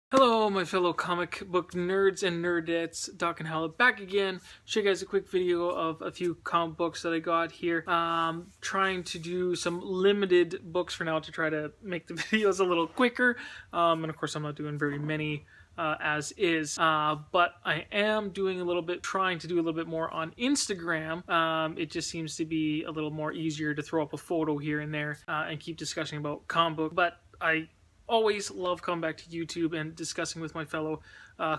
Hello, my fellow comic book nerds and nerdettes. Daken back again. Show you guys a quick video of a few comic books that I got here. Trying to do some limited books for now to try to make the videos a little quicker. And of course, I'm not doing very many as is. But I am doing trying to do a little bit more on Instagram. It just seems to be a little more easier to throw up a photo here and there and keep discussing about comic book. But I always love coming back to YouTube and discussing with my fellow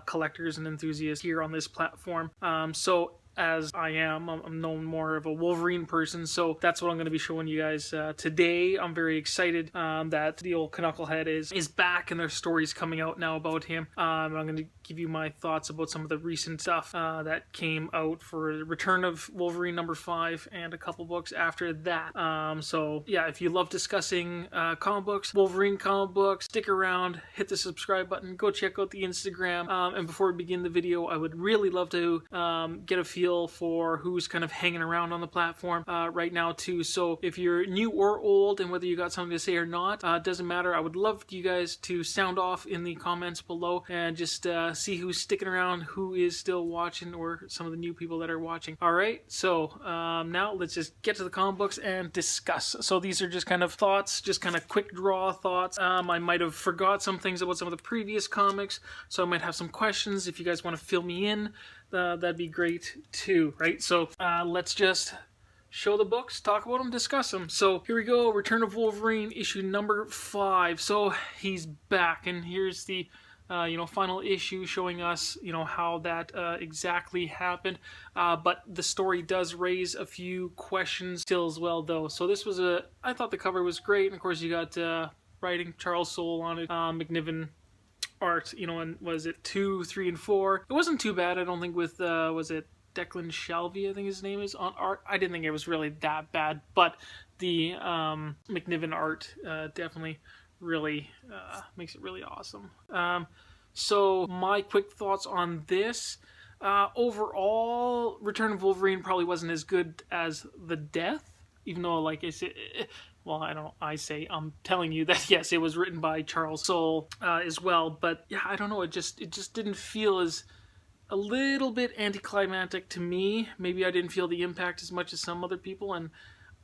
collectors and enthusiasts here on this platform. So as I'm known more of a Wolverine person, so that's what I'm going to be showing you guys today. I'm very excited that the old Knucklehead is back and there's stories coming out now about him. I'm going to give you my thoughts about some of the recent stuff that came out for the return of Wolverine #5 and a couple books after that. So yeah, if you love discussing comic books, Wolverine comic books, stick around, hit the subscribe button, go check out the Instagram. And before we begin the video, I would really love to get a feel for who's kind of hanging around on the platform right now too. So if you're new or old and whether you got something to say or not, doesn't matter. I would love you guys to sound off in the comments below and just see who's sticking around, who is still watching, or some of the new people that are watching. Alright, so now let's just get to the comic books and discuss. So these are just kind of thoughts, just kind of quick draw thoughts. I might have forgot some things about some of the previous comics, so I might have some questions. If you guys want to fill me in, that'd be great too, right? So let's just show the books, talk about them, discuss them. So here we go, Return of Wolverine, issue #5. So he's back, and here's the final issue showing us, how that exactly happened. But the story does raise a few questions still as well, though. So this was I thought the cover was great, and of course you got writing Charles Soule on it, McNiven art, and was it 2, 3, and 4? It wasn't too bad, I don't think, with was it Declan Shalvey, I think his name is, on art. I didn't think it was really that bad, but the McNiven art definitely really makes it really awesome. So my quick thoughts on this. Overall, Return of Wolverine probably wasn't as good as The Death, even though, like I said, well, I'm telling you that yes, it was written by Charles Soule as well, but yeah, I don't know, it just didn't feel as a little bit anticlimactic to me. Maybe I didn't feel the impact as much as some other people, and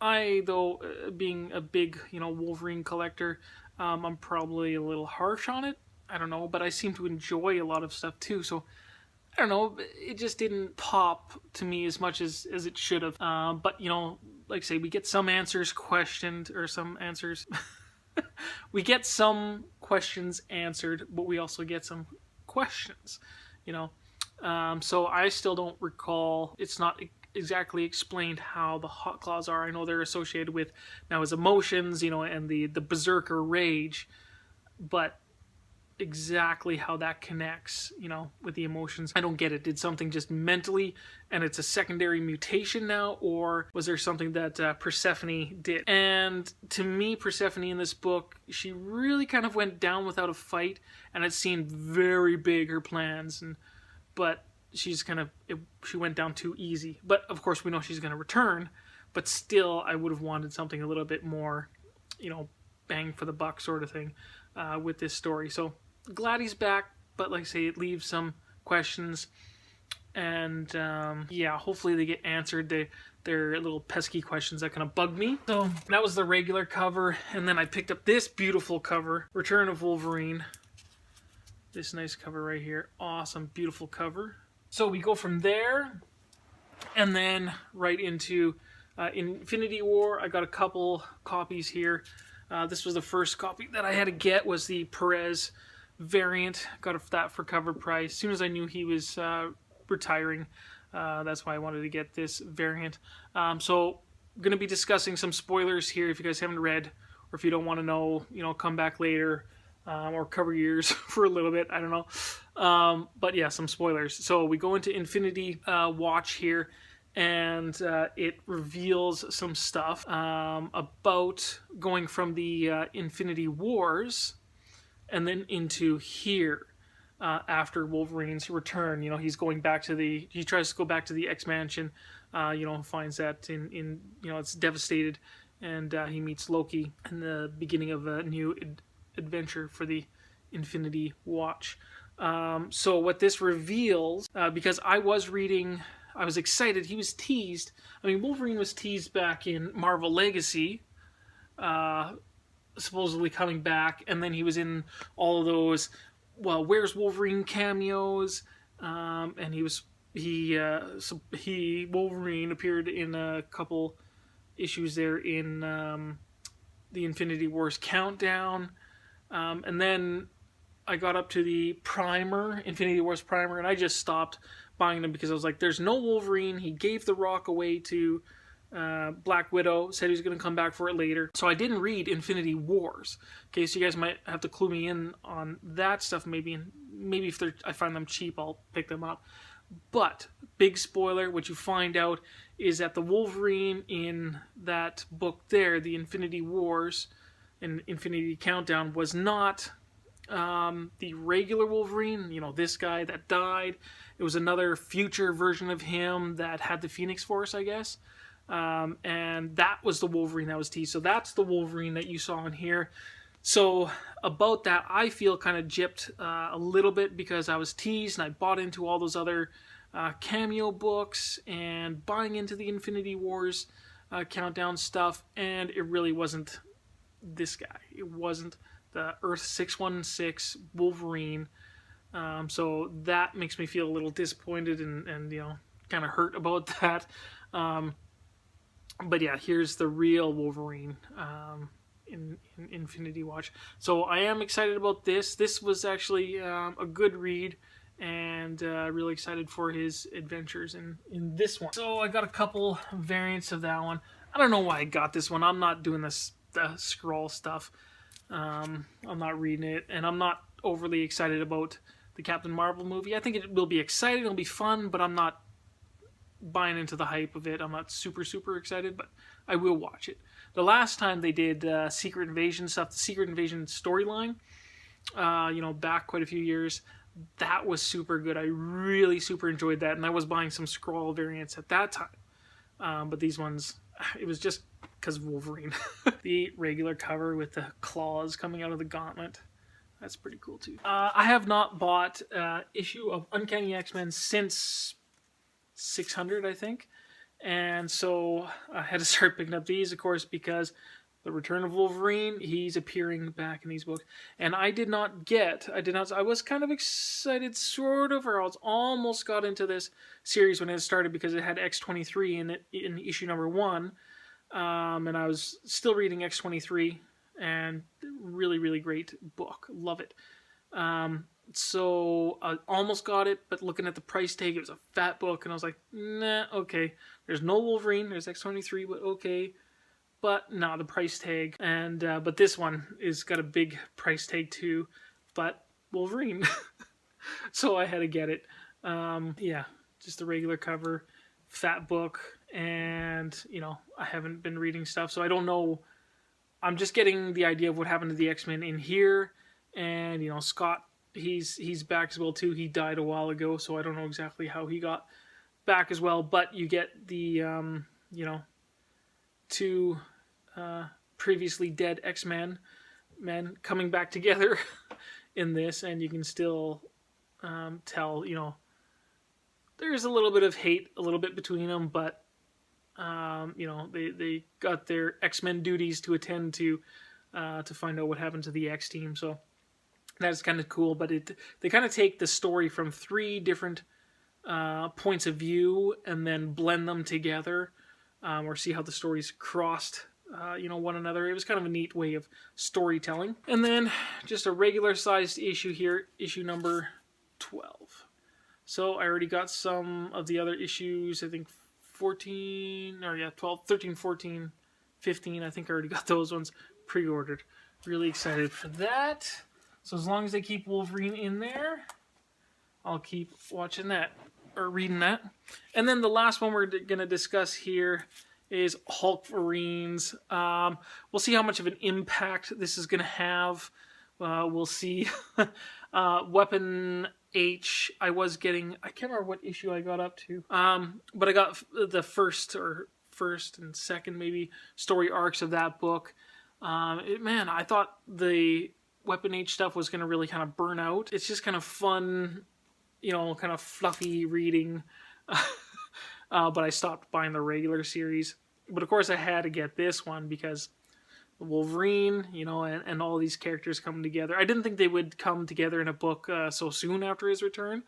I, though, being a big, Wolverine collector, I'm probably a little harsh on it. I don't know, but I seem to enjoy a lot of stuff too, so I don't know, it just didn't pop to me as much as it should have. But, like I say, we get some answers questioned, or some answers. We get some questions answered, but we also get some questions, So I still don't recall, it's not exactly explained how the hot claws are. I know they're associated with now his emotions, and the berserker rage, but exactly how that connects, with the emotions, I don't get it. Did something just mentally, and it's a secondary mutation now, or was there something that Persephone did? And to me, Persephone in this book, she really kind of went down without a fight, and it seemed very big, her plans, but she went down too easy. But of course, we know she's going to return, but still, I would have wanted something a little bit more, bang for the buck sort of thing with this story. So glad he's back, but like I say, it leaves some questions, and yeah, hopefully they get answered. They're little pesky questions that kind of bug me. So that was the regular cover, and then I picked up this beautiful cover, Return of Wolverine. This nice cover right here, awesome, beautiful cover. So we go from there, and then right into Infinity War. I got a couple copies here. This was the first copy that I had to get, was the Perez variant. Got that for cover price. As soon as I knew he was retiring, that's why I wanted to get this variant. So I'm going to be discussing some spoilers here. If you guys haven't read, or if you don't want to know, come back later, or cover your ears for a little bit. I don't know. But yeah, some spoilers. So we go into Infinity Watch here, and it reveals some stuff about going from the Infinity Wars and then into here after Wolverine's return. He's going back to he tries to go back to the X-Mansion, finds that it's devastated, and he meets Loki in the beginning of a new adventure for the Infinity Watch. So what this reveals, because I was excited, he was teased. I mean, Wolverine was teased back in Marvel Legacy, supposedly coming back, and then he was in all of those, well, where's Wolverine cameos, and Wolverine appeared in a couple issues there in the Infinity Wars Countdown, and then I got up to the primer, Infinity Wars primer, and I just stopped buying them because I was like, there's no Wolverine. He gave the Rock away to Black Widow, said he was going to come back for it later. So I didn't read Infinity Wars. Okay, so you guys might have to clue me in on that stuff maybe, and maybe if I find them cheap, I'll pick them up. But, big spoiler, what you find out is that the Wolverine in that book there, the Infinity Wars and Infinity Countdown, was not the regular Wolverine, you know, this guy that died. It was another future version of him that had the Phoenix Force, I guess. And that was the Wolverine that was teased. So that's the Wolverine that you saw in here. So about that, I feel kind of gypped a little bit because I was teased and I bought into all those other cameo books and buying into the Infinity Wars countdown stuff, and it really wasn't this guy. It wasn't the Earth 616 Wolverine. So that makes me feel a little disappointed and you know, kind of hurt about that. But yeah, here's the real Wolverine in Infinity Watch. So I am excited about this. This was actually a good read, and really excited for his adventures in this one. So I got a couple variants of that one. I don't know why I got this one. I'm not doing the scroll stuff. I'm not reading it, and I'm not overly excited about the Captain Marvel movie. I think it will be exciting, it'll be fun, but I'm not buying into the hype of it. I'm not super excited, but I will watch it. The last time they did Secret Invasion stuff, the Secret Invasion storyline, you know, back quite a few years, that was super good. I really super enjoyed that, and I was buying some scroll variants at that time. But these ones, it was just because of Wolverine. The regular cover with the claws coming out of the gauntlet. That's pretty cool too. I have not bought issue of Uncanny X-Men since 600, I think. And so I had to start picking up these, of course, because the Return of Wolverine, he's appearing back in these books. And I was kind of excited, sort of, or I almost got into this series when it started because it had X-23 in it in issue number 1. And I was still reading X-23, and really great book. Love it. So I almost got it, but looking at the price tag, it was a fat book, and I was like, nah, okay. There's no Wolverine, there's X-23, but okay. But nah, the price tag. And but this one is got a big price tag too, but Wolverine. So I had to get it. Yeah, just a regular cover, fat book, and you know, I haven't been reading stuff, so I don't know. I'm just getting the idea of what happened to the X-Men in here, and you know, Scott, he's back as well too. He died a while ago, so I don't know exactly how he got back as well. But you get the you know, two previously dead X-Men men coming back together in this, and you can still tell, you know, there's a little bit of hate, a little bit between them, but you know, they got their X-Men duties to attend to find out what happened to the X-Team. So that's kind of cool. But they kind of take the story from 3 different points of view and then blend them together, or see how the stories crossed you know, one another. It was kind of a neat way of storytelling. And then just a regular sized issue here, issue number 12. So I already got some of the other issues, I think 14, or yeah, 12, 13, 14, 15. I think I already got those ones pre-ordered. Really excited for that. So as long as they keep Wolverine in there, I'll keep watching that, or reading that. And then the last one we're going to discuss here is hulkverines. We'll see how much of an impact this is going to have. We'll see. Weapon H, I was getting, I can't remember what issue I got up to, but I got the first and second maybe story arcs of that book. Man, I thought the Weapon H stuff was going to really kind of burn out. It's just kind of fun, you know, kind of fluffy reading. But I stopped buying the regular series. But of course I had to get this one because Wolverine, you know, and all these characters come together. I didn't think they would come together in a book so soon after his return.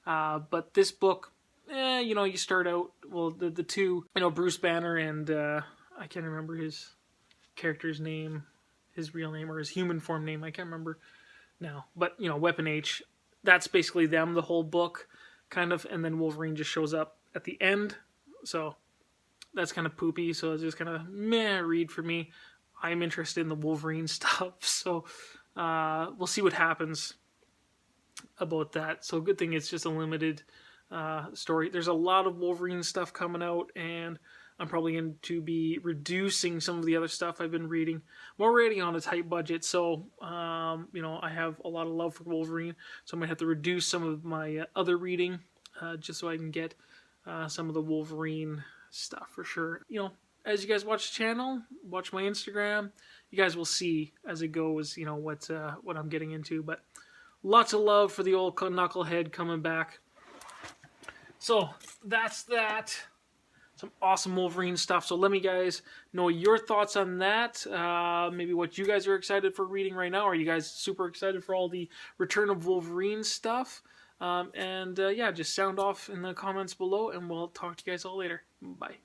But this book, you know, you start out, well, the two, you know, Bruce Banner and I can't remember his character's name, his real name or his human form name. I can't remember now. But, you know, Weapon H, that's basically them, the whole book, kind of. And then Wolverine just shows up at the end. So that's kind of poopy. So it's just kind of meh read for me. I'm interested in the Wolverine stuff. So we'll see what happens about that. So good thing it's just a limited story. There's a lot of Wolverine stuff coming out, and I'm probably going to be reducing some of the other stuff I've been reading. I'm already on a tight budget, so you know, I have a lot of love for Wolverine, so I'm going to have to reduce some of my other reading just so I can get some of the Wolverine stuff for sure. You know, as you guys watch the channel, watch my Instagram, you guys will see as it goes, you know, what I'm getting into. But lots of love for the old Knucklehead coming back. So that's that. Some awesome Wolverine stuff. So let me guys know your thoughts on that. Maybe what you guys are excited for reading right now. Are you guys super excited for all the Return of Wolverine stuff? Yeah, just sound off in the comments below, and we'll talk to you guys all later. Bye.